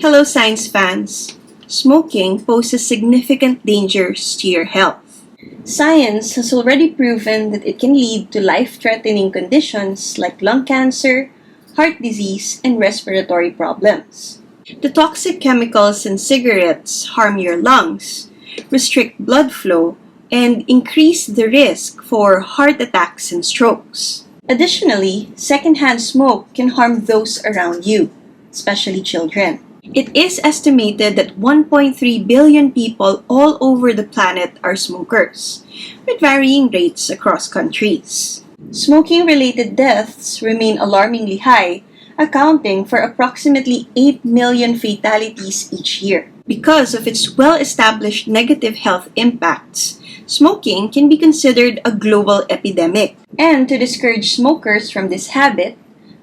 Hello science fans! Smoking poses significant dangers to your health. Science has already proven that it can lead to life-threatening conditions like lung cancer, heart disease, and respiratory problems. The toxic chemicals in cigarettes harm your lungs, restrict blood flow, and increase the risk for heart attacks and strokes. Additionally, secondhand smoke can harm those around you, especially children. It is estimated that 1.3 billion people all over the planet are smokers, with varying rates across countries. Smoking-related deaths remain alarmingly high, accounting for approximately 8 million fatalities each year. Because of its well-established negative health impacts, smoking can be considered a global epidemic. And to discourage smokers from this habit,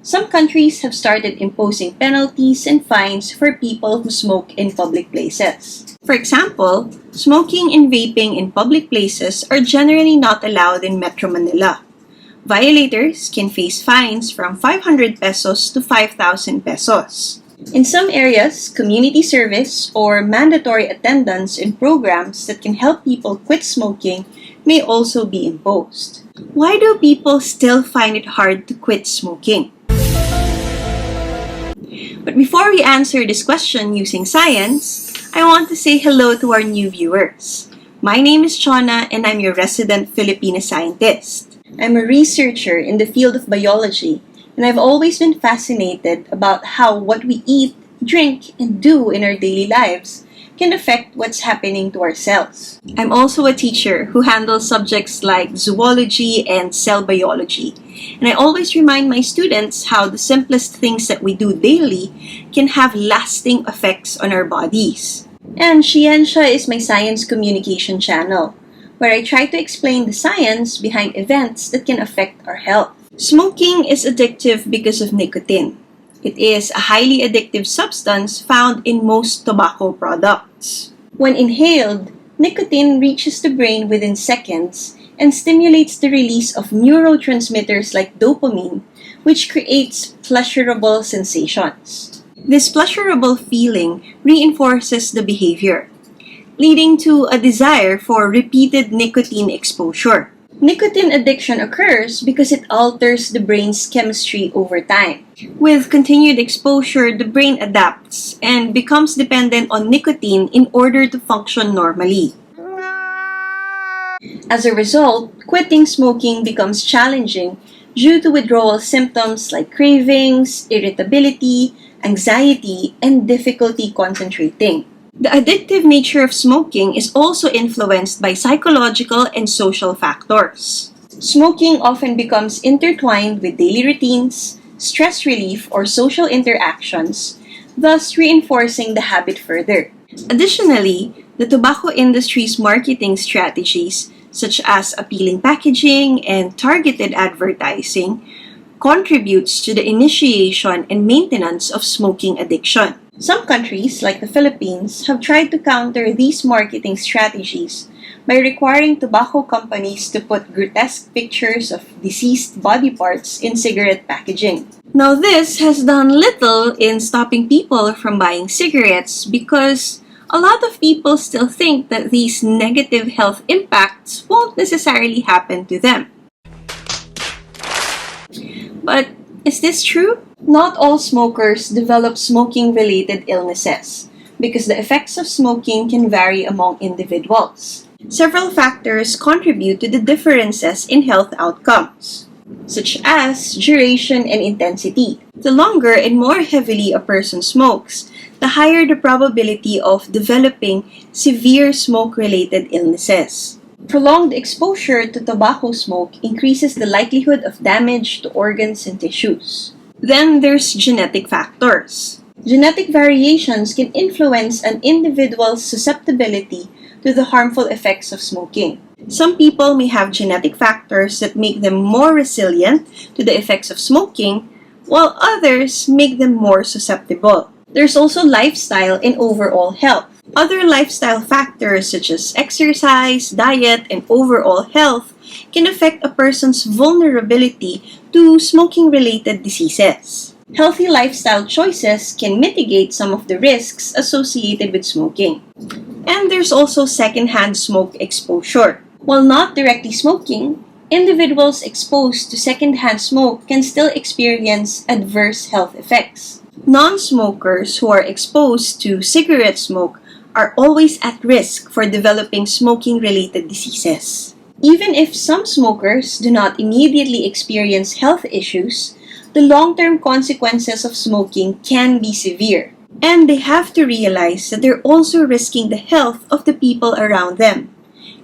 some countries have started imposing penalties and fines for people who smoke in public places. For example, smoking and vaping in public places are generally not allowed in Metro Manila. Violators can face fines from 500 pesos to 5,000 pesos. In some areas, community service or mandatory attendance in programs that can help people quit smoking may also be imposed. Why do people still find it hard to quit smoking? But before we answer this question using science, I want to say hello to our new viewers. My name is Chona and I'm your resident Filipina scientist. I'm a researcher in the field of biology, and I've always been fascinated about how what we eat, drink, and do in our daily lives can affect what's happening to our cells. I'm also a teacher who handles subjects like zoology and cell biology, and I always remind my students how the simplest things that we do daily can have lasting effects on our bodies. And SHE-ensya is my science communication channel, where I try to explain the science behind events that can affect our health. Smoking is addictive because of nicotine. It is a highly addictive substance found in most tobacco products. When inhaled, nicotine reaches the brain within seconds and stimulates the release of neurotransmitters like dopamine, which creates pleasurable sensations. This pleasurable feeling reinforces the behavior, leading to a desire for repeated nicotine exposure. Nicotine addiction occurs because it alters the brain's chemistry over time. With continued exposure, the brain adapts and becomes dependent on nicotine in order to function normally. As a result, quitting smoking becomes challenging due to withdrawal symptoms like cravings, irritability, anxiety, and difficulty concentrating. The addictive nature of smoking is also influenced by psychological and social factors. Smoking often becomes intertwined with daily routines, stress relief, or social interactions, thus reinforcing the habit further. Additionally, the tobacco industry's marketing strategies, such as appealing packaging and targeted advertising, contributes to the initiation and maintenance of smoking addiction. Some countries, like the Philippines, have tried to counter these marketing strategies by requiring tobacco companies to put grotesque pictures of deceased body parts in cigarette packaging. Now, this has done little in stopping people from buying cigarettes because a lot of people still think that these negative health impacts won't necessarily happen to them. But is this true? Not all smokers develop smoking-related illnesses because the effects of smoking can vary among individuals. Several factors contribute to the differences in health outcomes, such as duration and intensity. The longer and more heavily a person smokes, the higher the probability of developing severe smoke-related illnesses. Prolonged exposure to tobacco smoke increases the likelihood of damage to organs and tissues. Then there's genetic factors. Genetic variations can influence an individual's susceptibility to the harmful effects of smoking. Some people may have genetic factors that make them more resilient to the effects of smoking, while others make them more susceptible. There's also lifestyle and overall health. Other lifestyle factors such as exercise, diet, and overall health can affect a person's vulnerability to smoking-related diseases. Healthy lifestyle choices can mitigate some of the risks associated with smoking. And there's also secondhand smoke exposure. While not directly smoking, individuals exposed to secondhand smoke can still experience adverse health effects. Non-smokers who are exposed to cigarette smoke are always at risk for developing smoking-related diseases. Even if some smokers do not immediately experience health issues, the long-term consequences of smoking can be severe. And they have to realize that they're also risking the health of the people around them,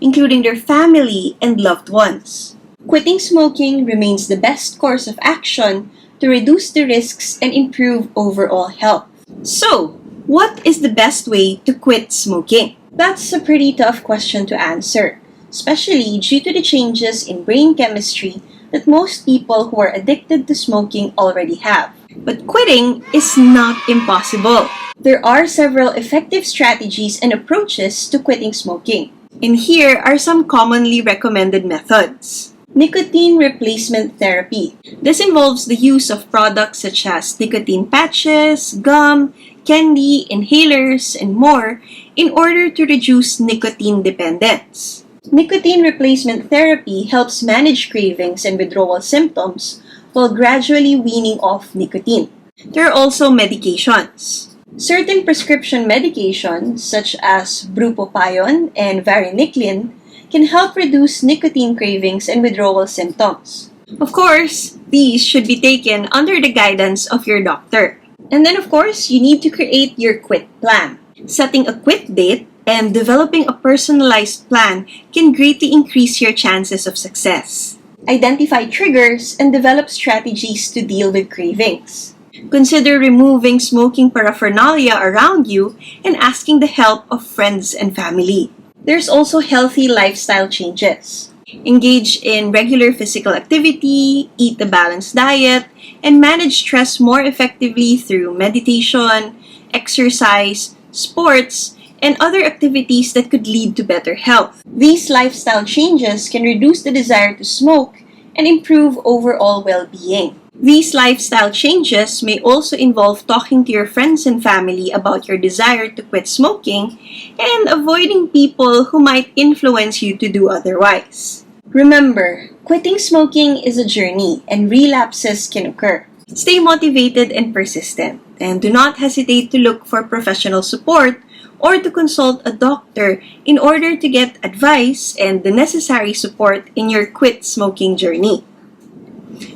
including their family and loved ones. Quitting smoking remains the best course of action to reduce the risks and improve overall health. So, what is the best way to quit smoking? That's a pretty tough question to answer, especially due to the changes in brain chemistry that most people who are addicted to smoking already have. But quitting is not impossible. There are several effective strategies and approaches to quitting smoking. And here are some commonly recommended methods. Nicotine replacement therapy. This involves the use of products such as nicotine patches, gum, candy, inhalers, and more in order to reduce nicotine dependence. Nicotine replacement therapy helps manage cravings and withdrawal symptoms while gradually weaning off nicotine. There are also medications. Certain prescription medications such as bupropion and varenicline can help reduce nicotine cravings and withdrawal symptoms. Of course, these should be taken under the guidance of your doctor. And then of course, you need to create your quit plan. Setting a quit date and developing a personalized plan can greatly increase your chances of success. Identify triggers and develop strategies to deal with cravings. Consider removing smoking paraphernalia around you and asking the help of friends and family. There's also healthy lifestyle changes. Engage in regular physical activity, eat a balanced diet, and manage stress more effectively through meditation, exercise, sports, and other activities that could lead to better health. These lifestyle changes can reduce the desire to smoke and improve overall well-being. These lifestyle changes may also involve talking to your friends and family about your desire to quit smoking and avoiding people who might influence you to do otherwise. Remember, quitting smoking is a journey and relapses can occur. Stay motivated and persistent, and do not hesitate to look for professional support or to consult a doctor in order to get advice and the necessary support in your quit smoking journey.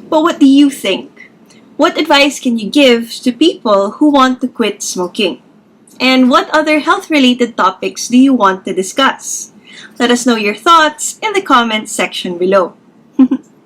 But what do you think? What advice can you give to people who want to quit smoking? And what other health-related topics do you want to discuss? Let us know your thoughts in the comments section below.